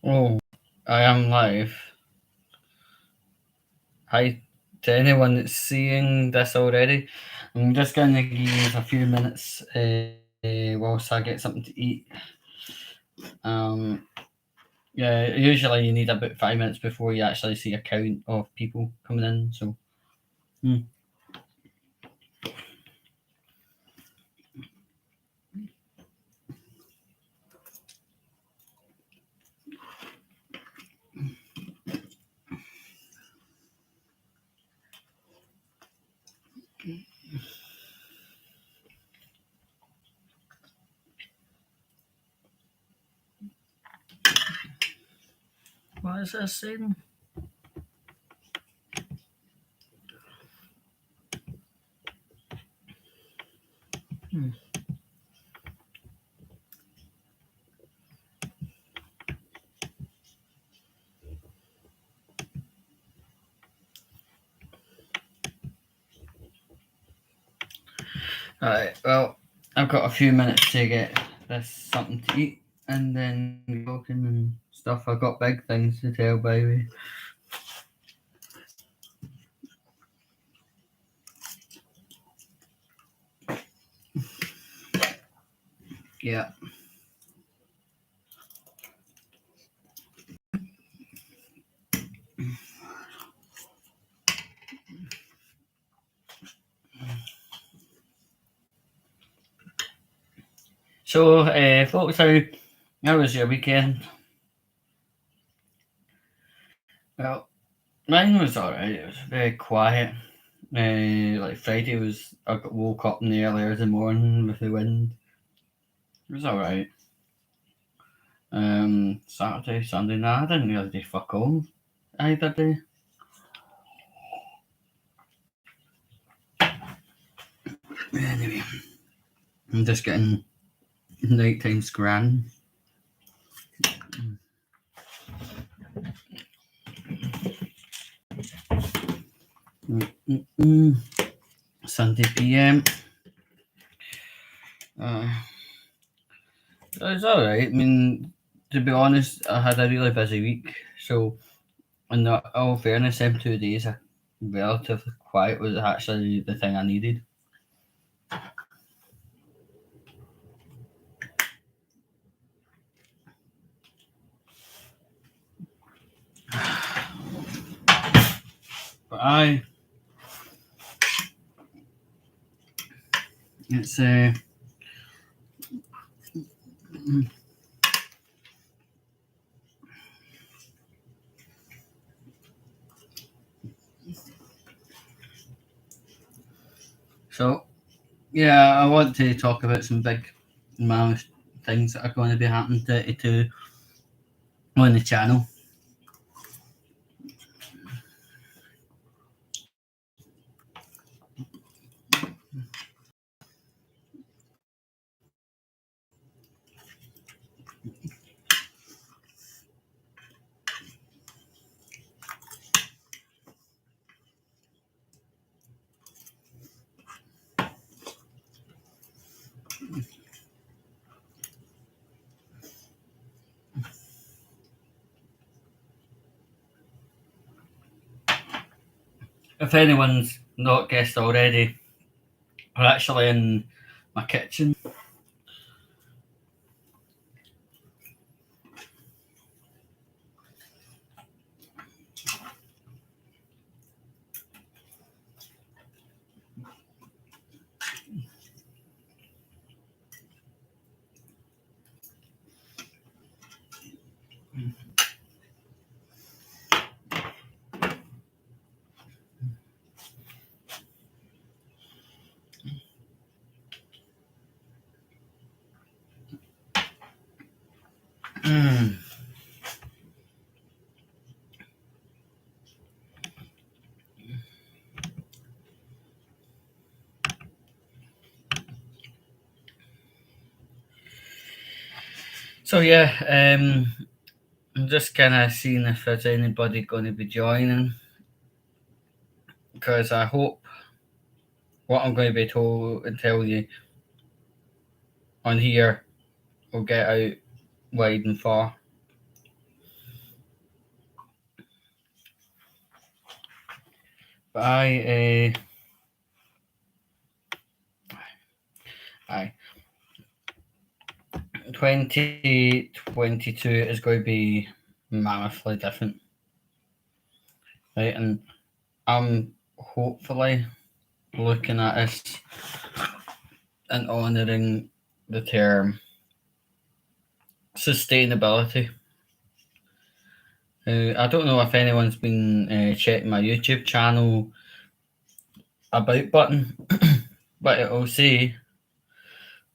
Oh, I am live. Hi to anyone that's seeing this already. I'm just going to give you a few minutes whilst I get something to eat. Um, yeah, usually you need about 5 minutes before you actually see a count of people coming in. So, hmm. What is this saying? Hmm. Alright, well, I've got a few minutes to get this something to eat and then walking and stuff. I've got big things to tell, by the way. Yeah. So, folks, how was your weekend? Well, mine was alright. It was very quiet. Like Friday was, I got woke up in the early hours of the morning with the wind. It was alright. Saturday, Sunday, nah, I didn't really do fuck all either day. Anyway, I'm just getting nighttime scran. Mm-mm-mm. Sunday PM. Uh, it was alright. I mean, to be honest, I had a really busy week, so in all fairness, them 2 days are relatively quiet was actually the thing I needed. But it's so yeah, I want to talk about some big mammoth things that are going to be happening to on the channel. If anyone's not guessed already, we're actually in my kitchen. Mm. So yeah, I'm just kind of seeing if there's anybody going to be joining because I hope what I'm going to be told and tell you on here will get out wide and far. But aye, 2022 is going to be mammothly different, right? And I'm hopefully looking at this and honouring the term sustainability. I don't know if anyone's been checking my YouTube channel about button, but it'll say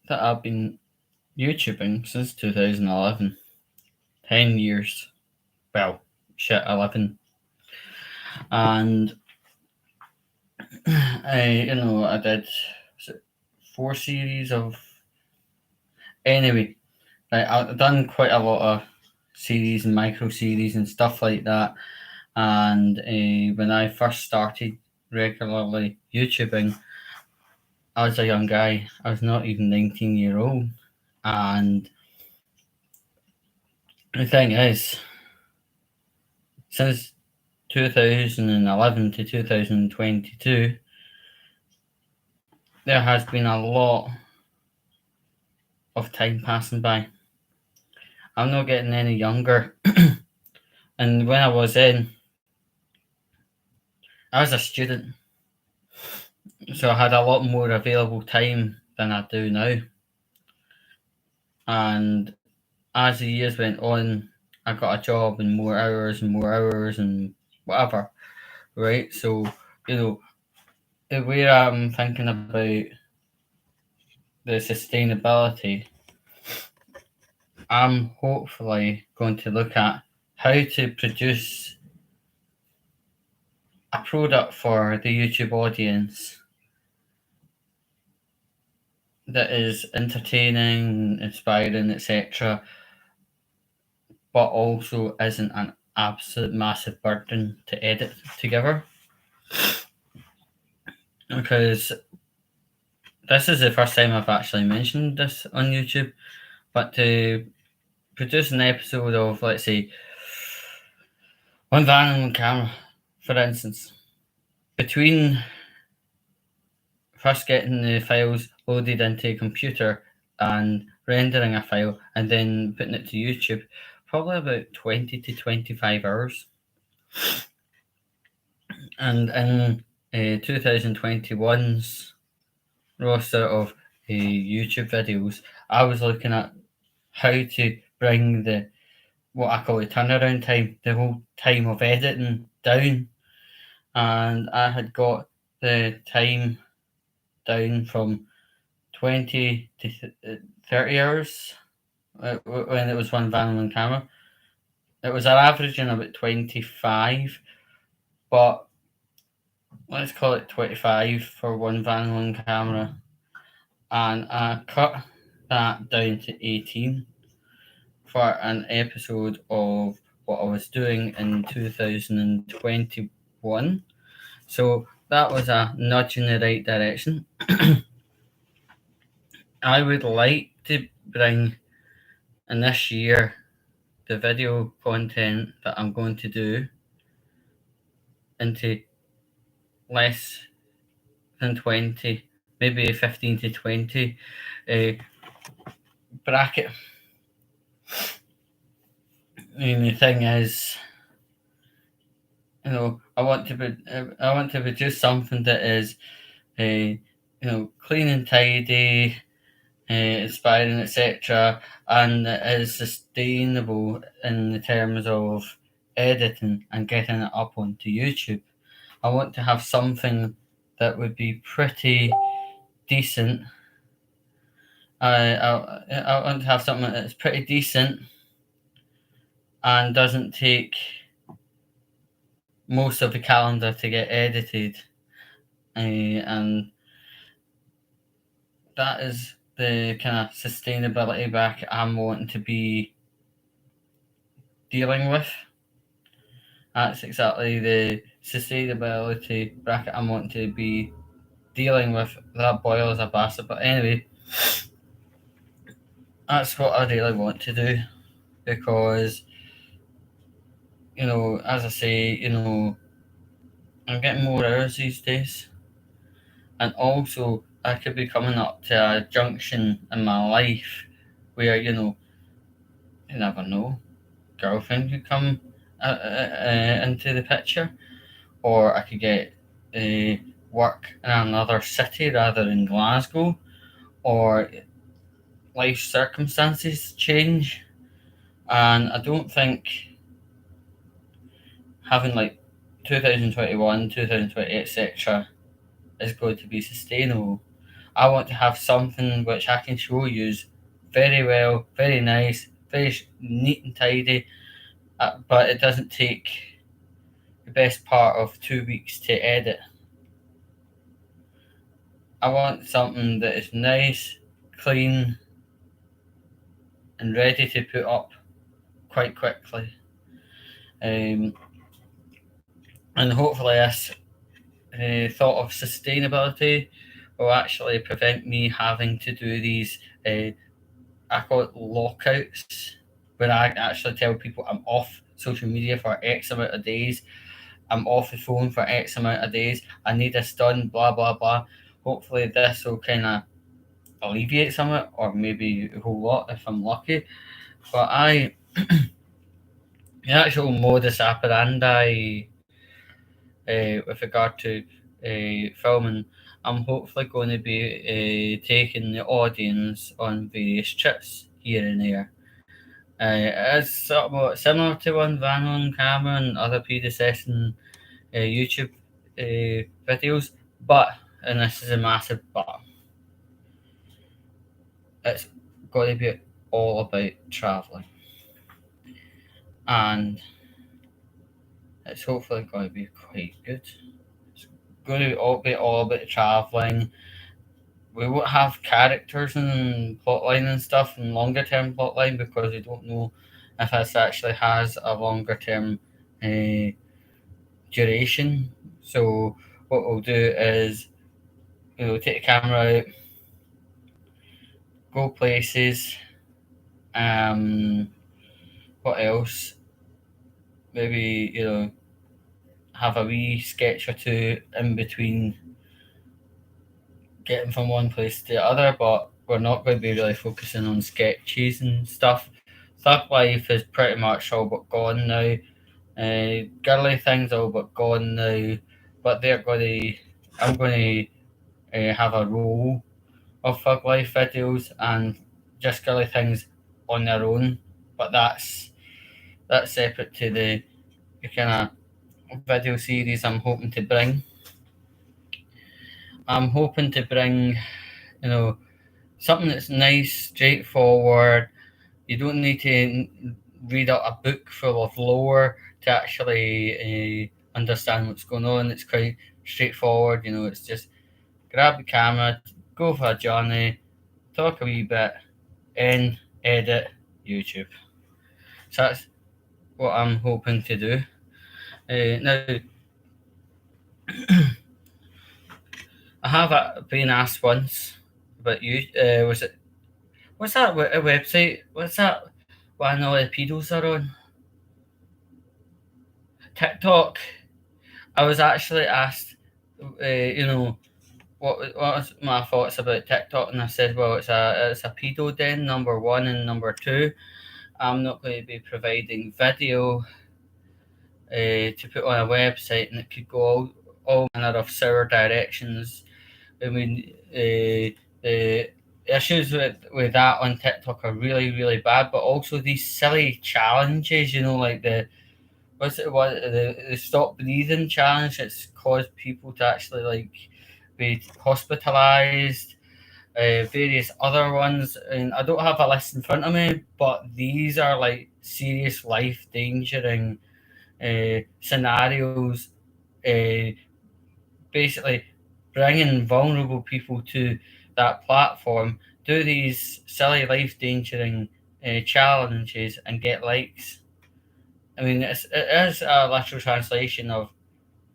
that I've been YouTubing since 2011. 10 years. Well, shit, 11. And I did 4 series of. Anyway, I've done quite a lot of series and micro series and stuff like that. And when I first started regularly YouTubing, I was a young guy. I was not even 19-year-old. And the thing is, since 2011 to 2022, there has been a lot of time passing by. I'm not getting any younger. And when I was I was a student. So I had a lot more available time than I do now. And as the years went on, I got a job and more hours and more hours and whatever. Right? So, you know, the way I'm thinking about the sustainability, I'm hopefully going to look at how to produce a product for the YouTube audience that is entertaining, inspiring, etc., but also isn't an absolute massive burden to edit together. Because this is the first time I've actually mentioned this on YouTube, but to produce an episode of, let's say, one van and one camera, for instance, between first getting the files loaded into a computer and rendering a file and then putting it to YouTube, probably about 20 to 25 hours. And in 2021's roster of YouTube videos, I was looking at how to bring the what I call the turnaround time, the whole time of editing down, and I had got the time down from 20 to 30 hours when it was one van and one camera. It was averaging about 25, but let's call it 25 for one van and one camera, and I cut that down to 18 for an episode of what I was doing in 2021. So that was a nudge in the right direction. I would like to bring in this year the video content that I'm going to do into less than 20, maybe 15 to 20 uh, bracket. And the thing is, I want to produce something that is, clean and tidy, inspiring, etc., and it is sustainable in the terms of editing and getting it up onto YouTube. I want to have something that would be pretty decent. I want to have something that's pretty decent and doesn't take most of the calendar to get edited, and that is the kind of sustainability bracket I'm wanting to be dealing with. That's exactly the sustainability bracket I'm wanting to be dealing with. That boils a bastard, but anyway, that's what I really want to do, because as I say, I'm getting more hours these days, and also I could be coming up to a junction in my life where you never know, girlfriend could come into the picture, or I could get work in another city rather than Glasgow, or life circumstances change, and I don't think having like 2021, 2020, etc. is going to be sustainable. I want to have something which I can show you very well, very nice, very neat and tidy, but it doesn't take the best part of 2 weeks to edit. I want something that is nice, clean, and ready to put up quite quickly. Um, and hopefully, this thought of sustainability will actually prevent me having to do these, I call it lockouts, where I actually tell people I'm off social media for X amount of days, I'm off the phone for X amount of days, I need this done, blah, blah, blah. Hopefully, this will kind of alleviate some of it, or maybe a whole lot if I'm lucky. But the actual modus operandi with regard to filming, I'm hopefully going to be taking the audience on various trips here and there. It's somewhat similar to one Van Cameron and other predecessing YouTube videos, but, and this is a massive but, it's got to be all about travelling. And it's hopefully going to be quite good. It's going to be all about travelling. We won't have characters and plotline and stuff and longer term plotline because we don't know if this actually has a longer term uh, duration. So what we'll do is we'll take the camera out, go places. Um, what else? Maybe have a wee sketch or two in between getting from one place to the other, but we're not going to be really focusing on sketches and stuff. Thug life is pretty much all but gone now. Girly things all but gone now, but they're going to. I'm going to have a roll of thug life videos and just girly things on their own, but that's separate to the kind of video series I'm hoping to bring. I'm hoping to bring, you know, something that's nice, straightforward. You don't need to read out a book full of lore to actually understand what's going on. It's quite straightforward. It's just grab the camera, go for a journey, talk a wee bit, and edit YouTube. So that's what I'm hoping to do. Now, I have been asked once about you. Was it what's that a website? What's that one all the pedos are on? TikTok. I was actually asked, what was my thoughts about TikTok, and I said, well, it's a pedo den, number one, and number two. I'm not going to be providing video to put on a website, and it could go all manner of sour directions. I mean, the issues with that on TikTok are really, really bad, but also these silly challenges, like the stop breathing challenge that's caused people to actually like be hospitalized. Various other ones, and I don't have a list in front of me, but these are like serious life endangering scenarios. Uh, Basically, bringing vulnerable people to that platform, do these silly life endangering challenges, and get likes. I mean, it is a literal translation of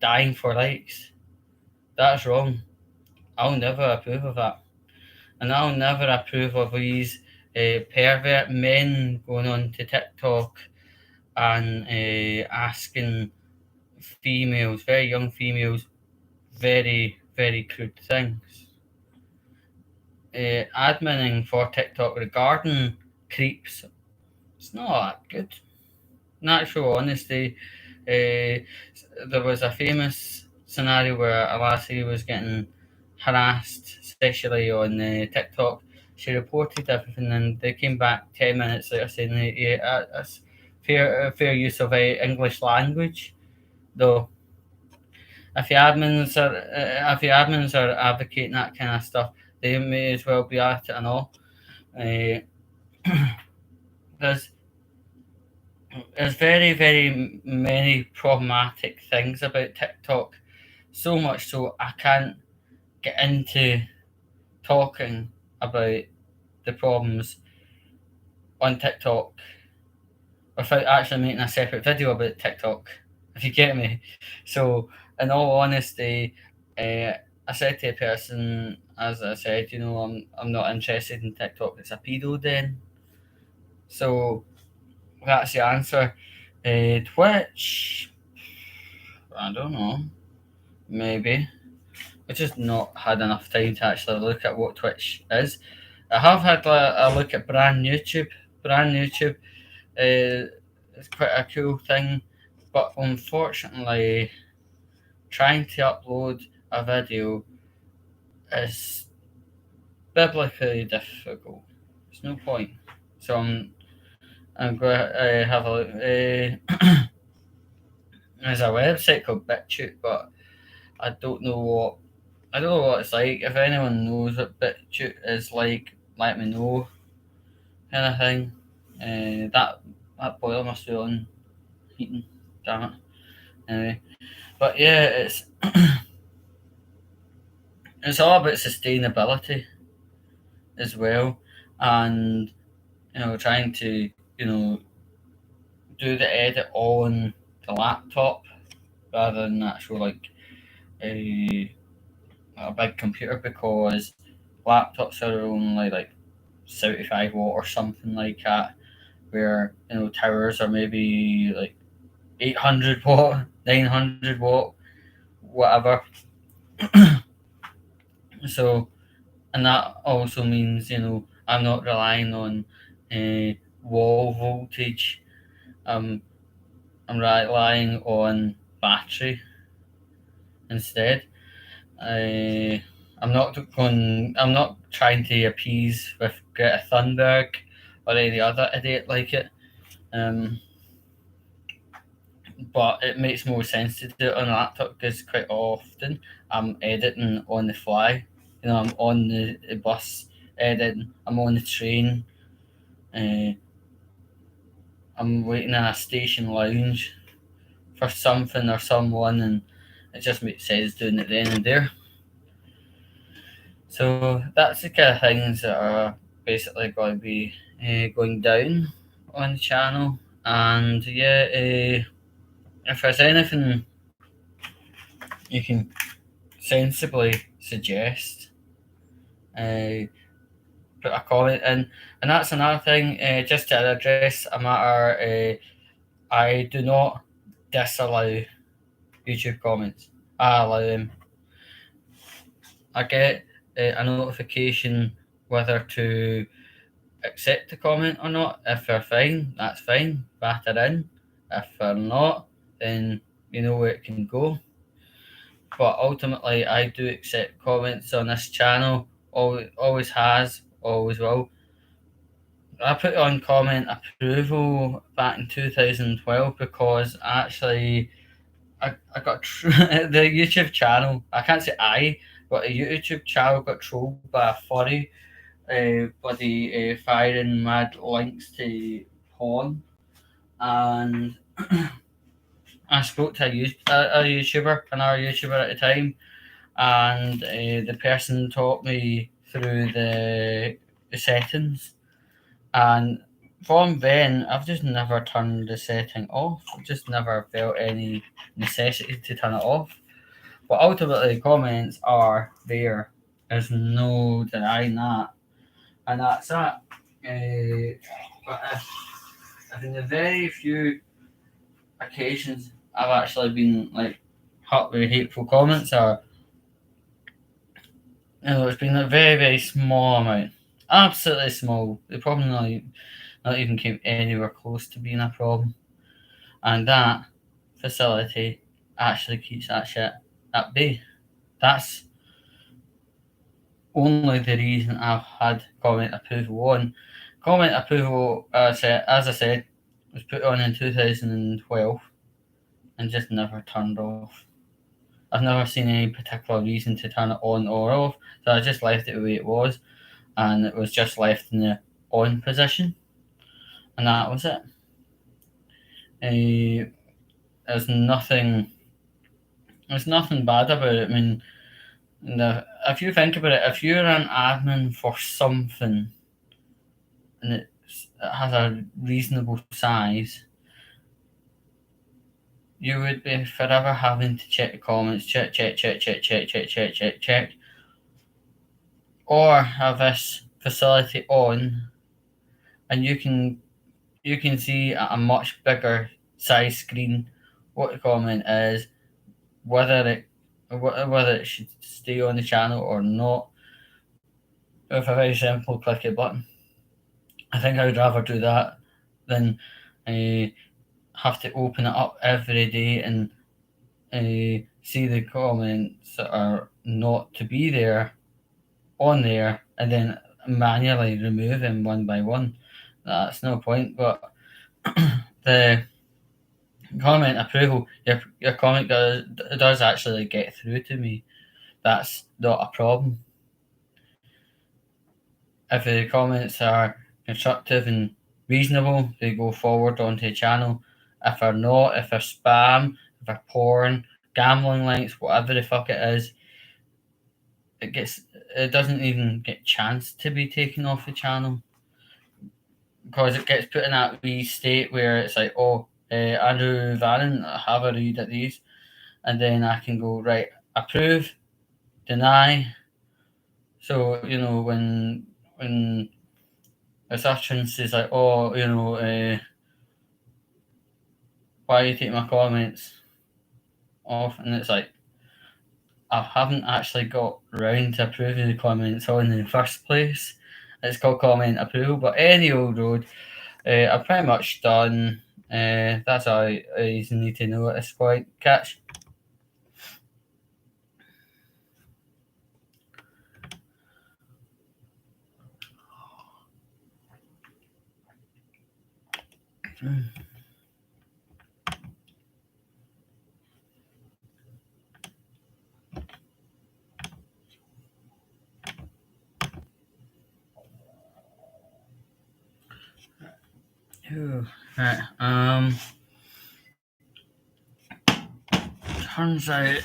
dying for likes. That's wrong. I'll never approve of that. And I'll never approve of these pervert men going on to TikTok and asking females, very young females, very, very crude things. Adminning for TikTok regarding creeps, it's not that good. Natural honesty. There was a famous scenario where a lassie was getting harassed sexually on TikTok. She reported everything, and they came back 10 minutes later saying, "Yeah, that's fair use of English language." Though, if the admins are advocating that kind of stuff, they may as well be at it and all. Uh, there's there's very, very many problematic things about TikTok. So much so I can't get into talking about the problems on TikTok without actually making a separate video about TikTok, if you get me. So, in all honesty, I said to a person, as I said, I'm not interested in TikTok. It's a pedo den. So that's the answer. Twitch, I don't know. Maybe. I've just not had enough time to actually look at what Twitch is. I have had a look at brand YouTube. Brand YouTube is quite a cool thing, but unfortunately, trying to upload a video is biblically difficult. There's no point. So I'm going to have a look. There's a website called BitChute, but I don't know what I don't know what it's like. If anyone knows what BitChute is like, let me know, kind of thing. That boiler must be on heating. Damn it. Anyway, but yeah, it's all about sustainability as well, and trying to do the edit on the laptop rather than actual like a big computer, because laptops are only like 75 watt or something like that, where towers are maybe like 800 watt, 900 watt, whatever. So, and that also means I'm not relying on wall voltage. um I'm relying on battery instead. I I'm not trying to appease with Greta Thunberg or any other idiot like it. Um, but it makes more sense to do it on a laptop because quite often I'm editing on the fly. I'm on the bus editing. I'm on the train. Uh, I'm waiting in a station lounge for something or someone, and it just makes sense doing it then and there. So that's the kind of things that are basically going to be going down on the channel. And yeah, if there's anything you can sensibly suggest, uh, put a comment in. And that's another thing, just to address a matter, I do not disallow YouTube comments. I allow them. I get a notification whether to accept the comment or not. If they're fine, that's fine. Batter in. If they're not, then you know where it can go. But ultimately, I do accept comments on this channel. Always has, always will. I put on comment approval back in 2012 because actually I got the YouTube channel. I can't say but a YouTube channel got trolled by a furry bloody firing mad links to porn, and I spoke to a YouTuber, another YouTuber at the time, and the person taught me through the settings, and from then I've just never turned the setting off. I've just never felt any necessity to turn it off. But ultimately, comments are there. There's no denying that, and that's that. But if in the very few occasions I've actually been like hurt with hateful comments, or it's been a very, very small amount, absolutely small. They probably not even came anywhere close to being a problem, and that facility actually keeps that shit at bay. That's only the reason I've had comment approval on. Comment approval, as I said, was put on in 2012 and just never turned off. I've never seen any particular reason to turn it on or off, so I just left it the way it was, and it was just left in the on position, and that was it. There's nothing. There's nothing bad about it. I mean, if you think about it, if you're an admin for something and it has a reasonable size, you would be forever having to check the comments, check, or have this facility on, and you can see at a much bigger size screen what the comment is, whether it should stay on the channel or not, with a very simple click a button. I think I would rather do that than have to open it up every day and see the comments that are not to be there on there and then manually remove them one by one. That's no point. But the comment approval, your comment does actually get through to me. That's not a problem. If the comments are constructive and reasonable, they go forward onto the channel. If they're not, if they're spam, if they're porn, gambling links, whatever the fuck it is, it doesn't even get a chance to be taken off the channel, because it gets put in that wee state where it's like, oh, Andrew Vannon, have a read at these, and then I can go, right, approve, deny. So when a search says like, oh, why are you taking my comments off, and it's like, I haven't actually got round to approving the comments on in the first place. It's called comment approval, but any old road. I've pretty much done. That's all you need to know at this point. Catch. Right. Turns out.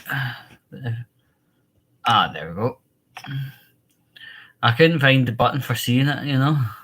There we go. I couldn't find the button for seeing it,